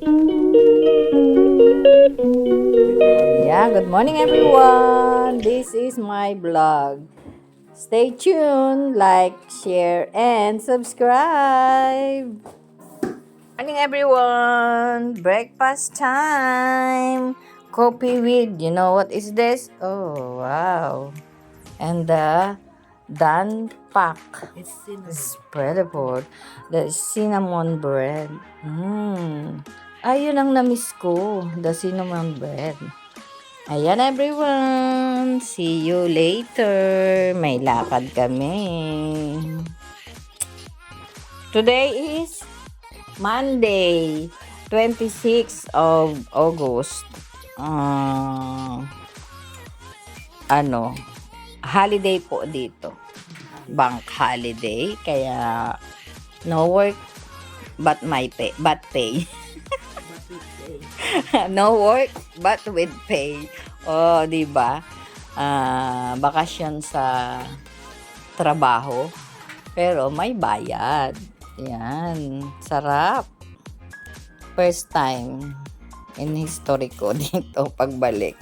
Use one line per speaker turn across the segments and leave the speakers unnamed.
Yeah, good morning everyone. This is my vlog. Stay tuned, like, share, and subscribe. Morning everyone. Breakfast time. Coffee with, you know what is this? Oh, wow. And the Dan Pak.
It's cinnamon.
Spreadable. The cinnamon bread. Ayun ang na-miss ko. The cinnamon bread. Ayan everyone. See you later. May lakad kami. Today is Monday, 26th of August. Holiday po dito. Bank holiday. Kaya no work but pay. No work but with pay. Oh, 'di ba? Bakasyon sa trabaho pero may bayad. Yan, sarap. First time in history ko dito pagbalik.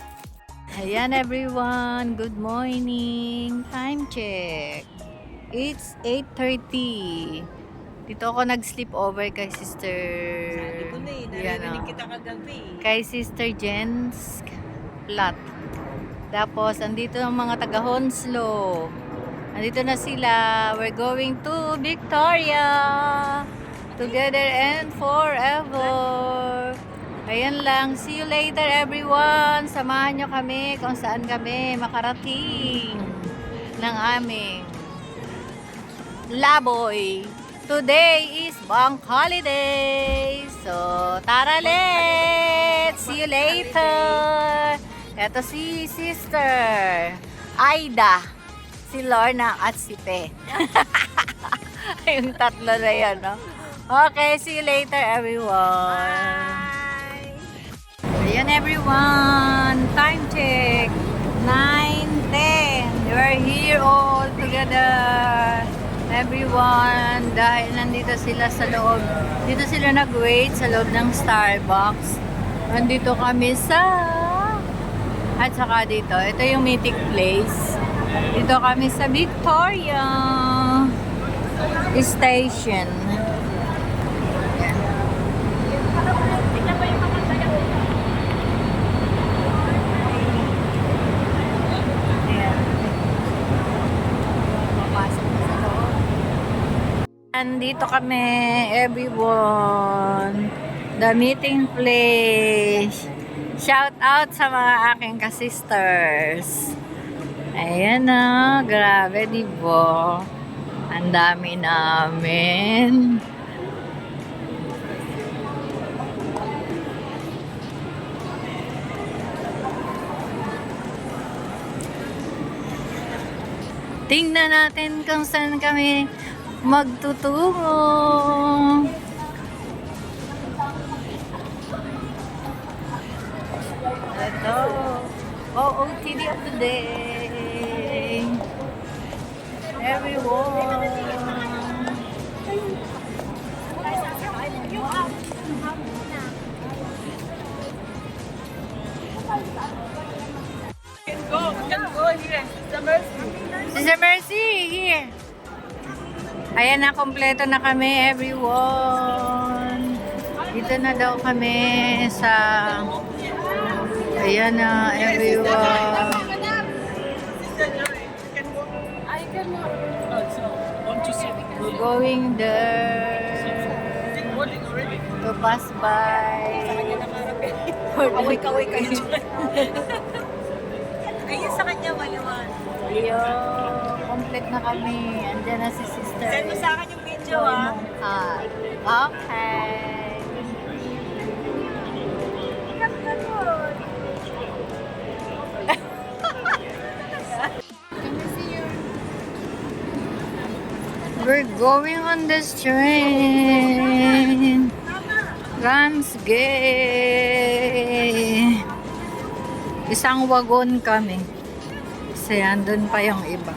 Ayan everyone, good morning. Time check. It's 8:30. Dito ako nag-sleep over kay Sister.
Sabi ko na narinig kita kagabi.
Kay Sister Jen's flat. Tapos, andito ang mga taga Honslow. Andito na sila. We're going to Victoria. Together and forever. Ayan lang. See you later everyone. Samahan nyo kami kung saan kami makarating ng aming laboy. Today is bank holiday. So, tara let's. See you later. Ito si Sister Aida, si Lorna at si Pe. Yung tatlo na yan, no? Okay, see you later everyone.
Bye!
Ayan everyone, time check. 9:10. We're here all together. Everyone, dahil nandito sila sa loob. Dito sila nag-wait sa loob ng Starbucks. Nandito kami at saka dito, ito yung meeting place. Dito kami sa Victoria Station. Yan. Ayan. Papasok na sa loob. Andito kami, everyone. The meeting place. Shout out sa mga aking ka-sisters. Ayan na, grabe diba? Ang dami namin. Tingnan natin kung saan kami magtutungo. Ito. OOTD of the day. Everyone.
Can go here. The Mercy.
Sister Mercy, here. Ayan na, kompleto na kami, everyone. Dito na daw kami sa... Ayan na, everyone.
I cannot. Don't you see?
We're going there to pass by.
Kaway-kaway kayo dyan. Ayun sa kanya, maliwan.
Yo, complete na kami. Andiyan na si sister.
Send mo sa akin yung video, ha?
Okay. We're going on this train. Ramsgate. Isang wagon kami. Kasi andun pa yung iba.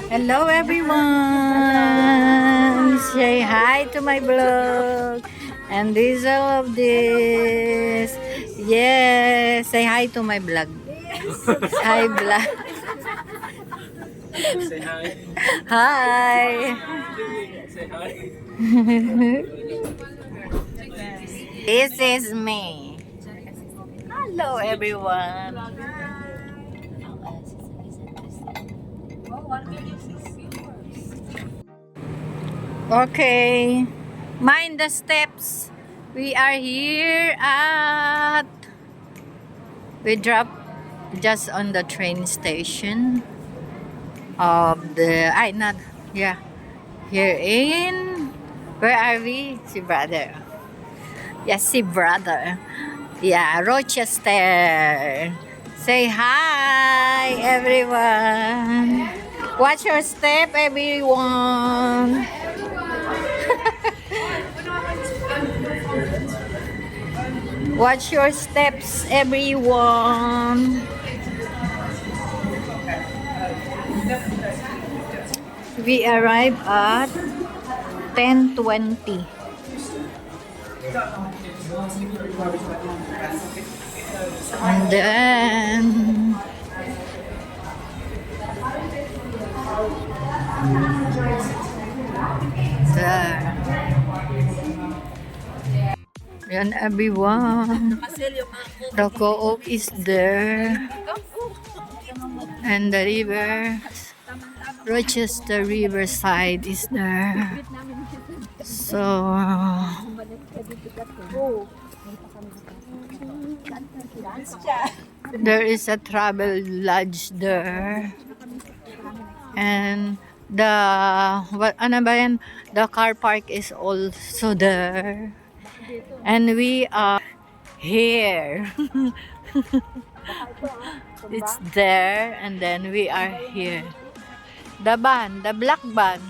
Hello everyone! Say hi to my vlog. And this all of this. Yes, say hi to my vlog. Hi vlog.
Say hi.
Hi.
Say hi.
This is me. Hello everyone. Okay. Mind the steps. We are here at... We dropped just on the train station of the... I not... Yeah. Here in... Where are we? Si brother. Yes, si brother. Yeah, Rochester. Say hi, everyone. Watch your step, everyone. Watch your steps, everyone. We arrive at 10:20. And then there. Yan everyone. The co-op is there. And the river, Rochester Riverside is there. So, there is a travel lodge there. And the, what, ano ba yan? The car park is also there. And we are here. It's there, and then we are here. The van, the black van.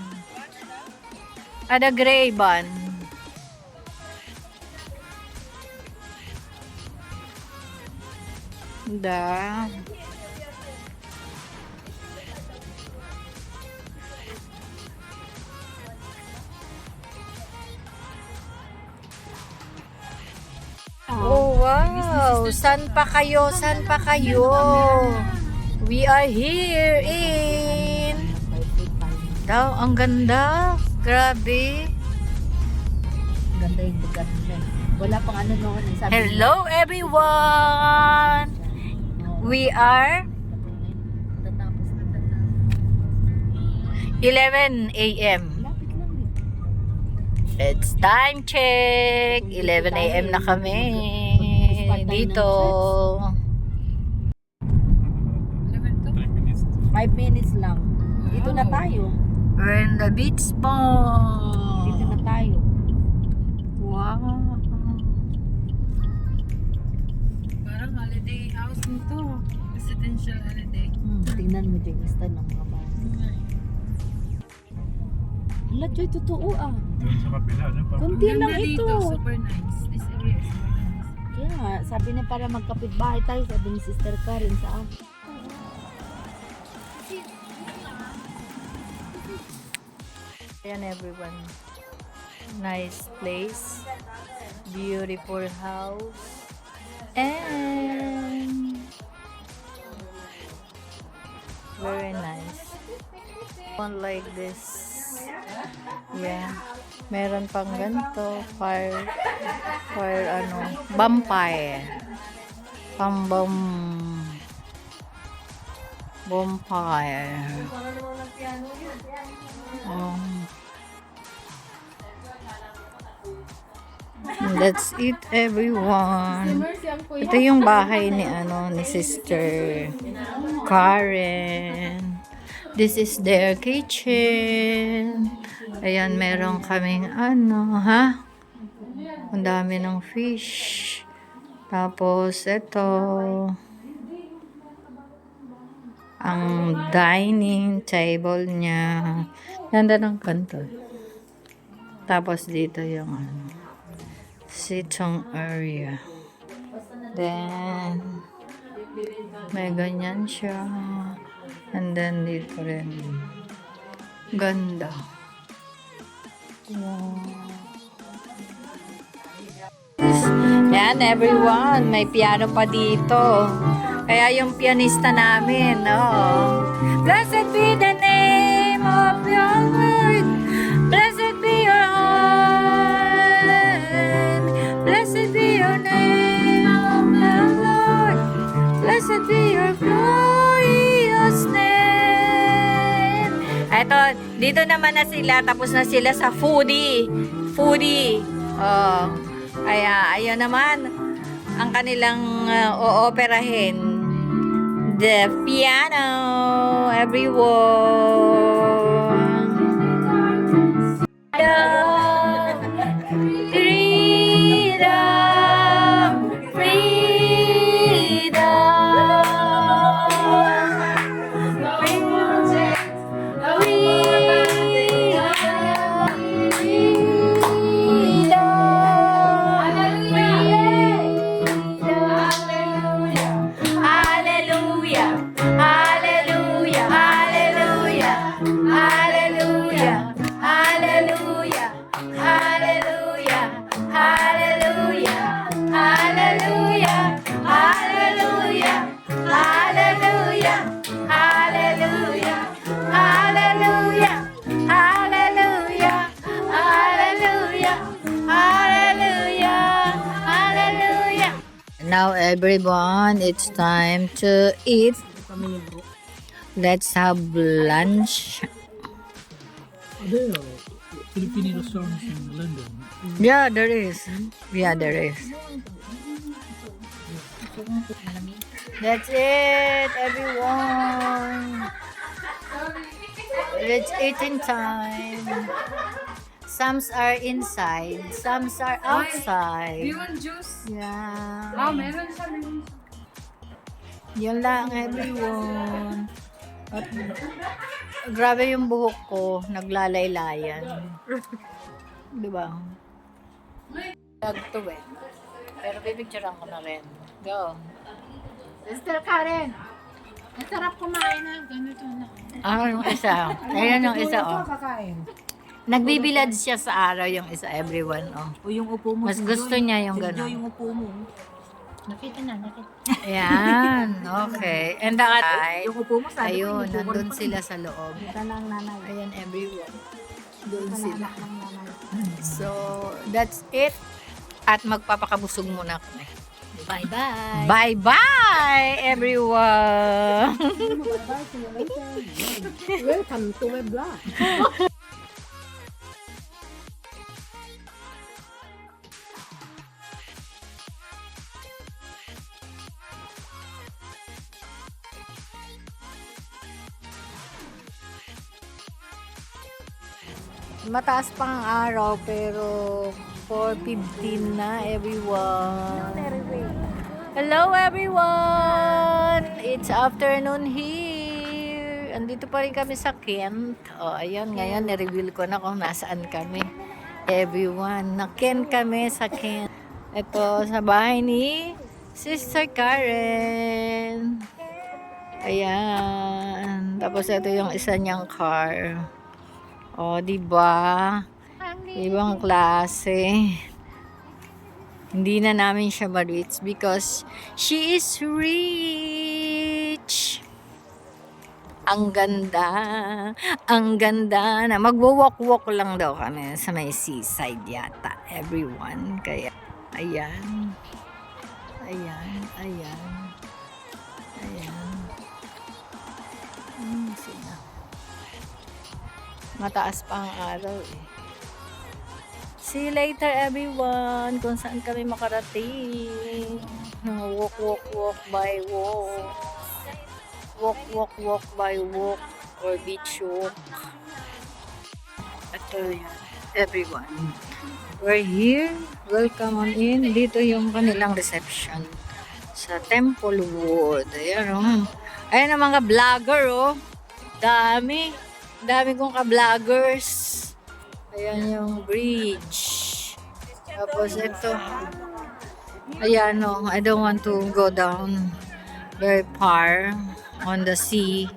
The gray van. The... Oh, wow! San pa kayo? San pa kayo? We are here in... Daw, ang ganda. Grabe.
Ganda yung lugar nila. Wala pang ano noon. Sabi
Hello, everyone! We are
tatapos na
11 a.m.
Lapit lang eh.
It's time check. 11 a.m. na kami. Dito.
5 minutes lang. Dito na tayo.
We're in the beach
Dito
spot.
na tayo.
Wow.
Parang holiday house nito. Residential holiday.
Tingnan mo dyan yung stand ng mga bahay. Wala, Joy, totoo ah.
Doon sa kapila, ano?
Kunti lang
Ganda
ito.
dito. Super nice. This area is super nice.
Kaya nga, sabi niya para magkapit bahay tayo. Sabi ni Sister Karen sa akin.
Ayan everyone. Nice place. Beautiful house. And very nice. One like this. Yeah. Meron pang ganito. Fire ano. Vampire. Vampire. That's it, everyone. Ito yung bahay ni ni Sister Karen. This is their kitchen. Ayan, meron kaming ang dami ng fish. Tapos ito ang dining table niya. Ganda ng kanto. Tapos dito yung sitting area. Then may ganyan siya. And then dito rin. Ganda. Wow. Yan, everyone. May piano pa dito. Kaya yung pianista namin, Blessed be the name of your Lord. Blessed be your heart. Blessed be your name of the Lord. Blessed be your glorious name. Eto, dito naman na sila. Tapos na sila sa foodie. Foodie. Kaya, ayun naman ang kanilang ooperahin. The piano, everyone. Freedom, Now everyone, it's time to eat. Let's have lunch.
Filipino restaurants in London.
Yeah, there is. Yeah, there is. That's it, everyone. It's eating time. Some are inside, some are outside.
You want juice?
Yeah.
Meron siya.
Yun lang, everyone. At, grabe yung buhok ko, naglalaylayan. Diba? Vlog to eh. Pero pipicturean ko na rin. Go.
Sister Karen, ang sarap kumain ng ganito na.
Yung isa. Ayan yung isa,
Kakain.
Nagbibilad siya sa araw yung isa, everyone,
O yung upo mo.
Mas gusto niya yung
Enjoy
gano'n.
yung upo mo. Nakita na.
Ayan, okay. And the
Yung upo mo, sabi ko,
ayun,
yung upo ko
nandun
naman.
sila sa loob.
Ito lang nanay.
Ayan, everyone. Doon
Ito
sila.
lang nanay.
So, that's it. At magpapakabusog muna kami.
Bye-bye.
Bye-bye, everyone!
Bye-bye. See you later. Welcome to my vlog.
Mataas pa ang araw, pero 4:15 na, everyone. Hello, everyone! It's afternoon here. Andito pa rin kami sa Kent. Ayun, ngayon, nireveal ko na kung nasaan kami. Everyone, na Kent kami sa Kent. Ito, sa bahay ni Sister Karen. Ayan. Tapos, ito yung isa niyang car. Diba? Ibang klase. Hindi na namin siya ma-reach because she is rich. Ang ganda. Ang ganda na. Magwo-walk-walk lang daw kami sa may seaside yata. Everyone. Kaya, ayan. Ayan. Ayan. Ayan. Sila. Mataas pa ang araw eh. See you later, everyone. Kung saan kami makarating. Walk by walk. Walk by walk. Or beach walk. Ito yan. Everyone. We're here. Welcome on in. Dito yung kanilang reception. Sa Templewood. Ayan Ayan ang mga vlogger Dami. Dami kong ka-vloggers. Ayan yung bridge. Tapos ito. Ayan I don't want to go down very far on the sea.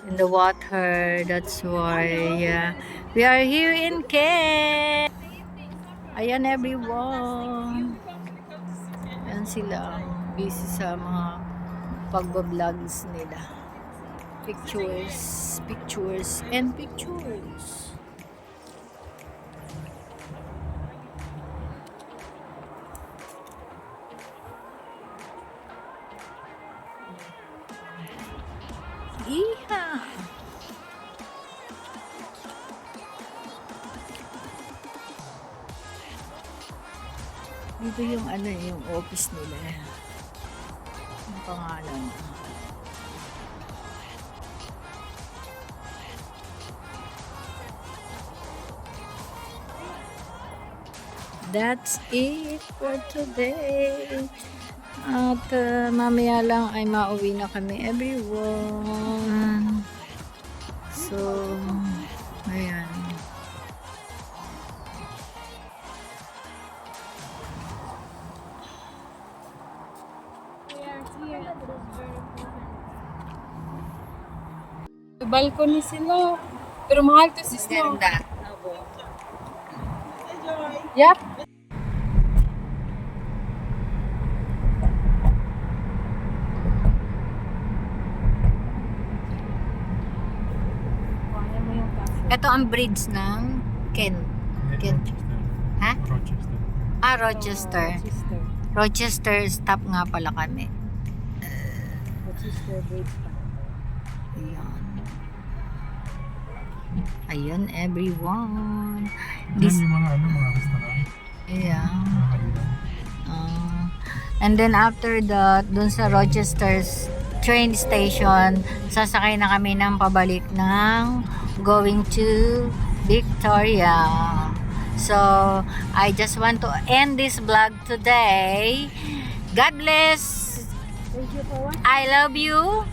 in the water. That's why we are here in Kent. Ayan everyone. Ayan sila. Busy sa mga pagbabloggs nila. Pictures, pictures, and pictures. Iha! Dito yung ano, yung office nila. Ang pangalan. That's it for today. At mamaya lang ay mauwi na kami everyone. So, ayan.
Balcony sila. Pero mahal to si Snow.
Ganda.
Yep.
Ito ang bridge ng Kent. Ha?
Rochester.
Rochester. Rochester stop nga pala kami.
Rochester Bridge pa.
Ayan. Ayan everyone.
Yan yung mga restaurant.
Yeah.
Mga kainan.
And then after that, dun sa Rochester's train station, sasakay na kami ng pabalik ng going to Victoria. So, I just want to end this vlog today. God bless.
Thank you for watching.
I love you.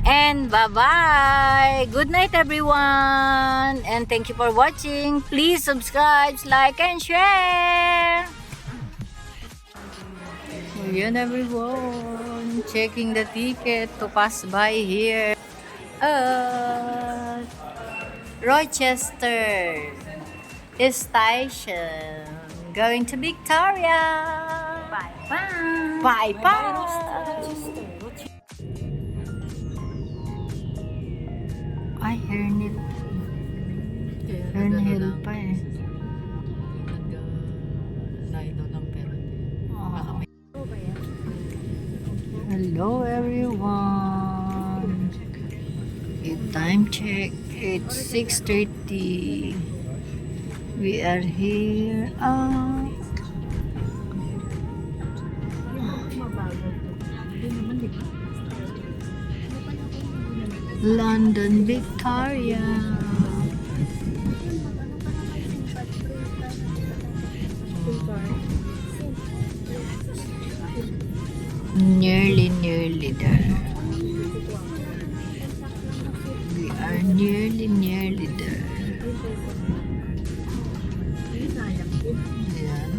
And bye-bye. Good night, everyone. And thank you for watching. Please subscribe, like, and share. Ayan, everyone. Checking the ticket to pass by here. Rochester Station. Going to Victoria.
Bye-bye.
Bye-bye. Ay, Hernil. Hernil pa eh. Oh. Hello everyone. Time check. It's 6:30. We are here at London, Victoria. Nearly there. We are nearly there.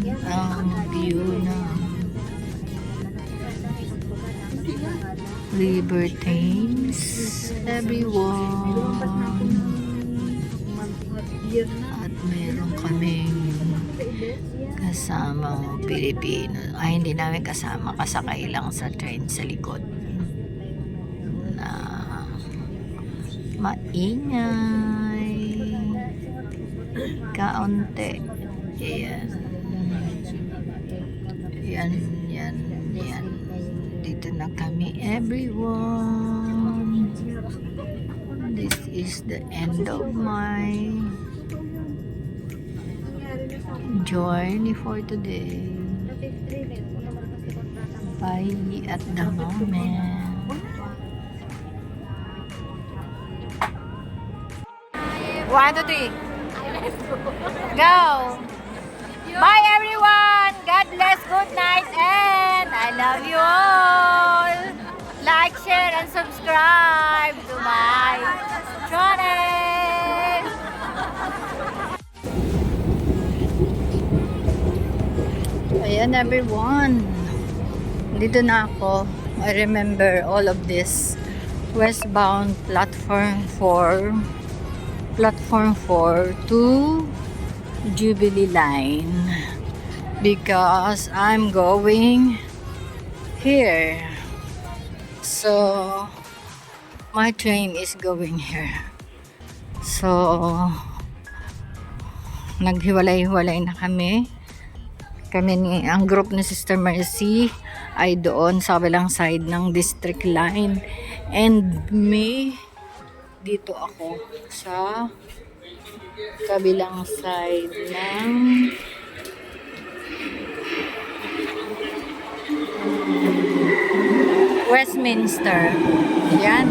Ayan, ang view ng Libertines, everyone. At meron kaming kasamang Pilipino. Ay, hindi namin kasama. Kasakay lang sa train sa likod. Na maingay. Kaunti. Ayan. Yan. Dito na kami, everyone. This is the end of my journey for today. Bye at the moment. One, two, three. Go! Bye everyone! God bless, good night, and I love you all! Like, share, and subscribe to my channel! Ayan everyone! Dito na ako. I remember all of this westbound platform 4 to Jubilee Line because I'm going here. So my train is going here. So naghiwalay-hiwalay na kami. Ang group ni Sister Mercy ay doon sa kabilang side ng District Line. And me, dito ako sa kabilang side ng Westminster. Yan.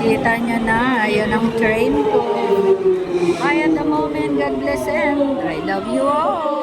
Kita nyo na. Ayun ang train ko. Bye at the moment. God bless and I love you all.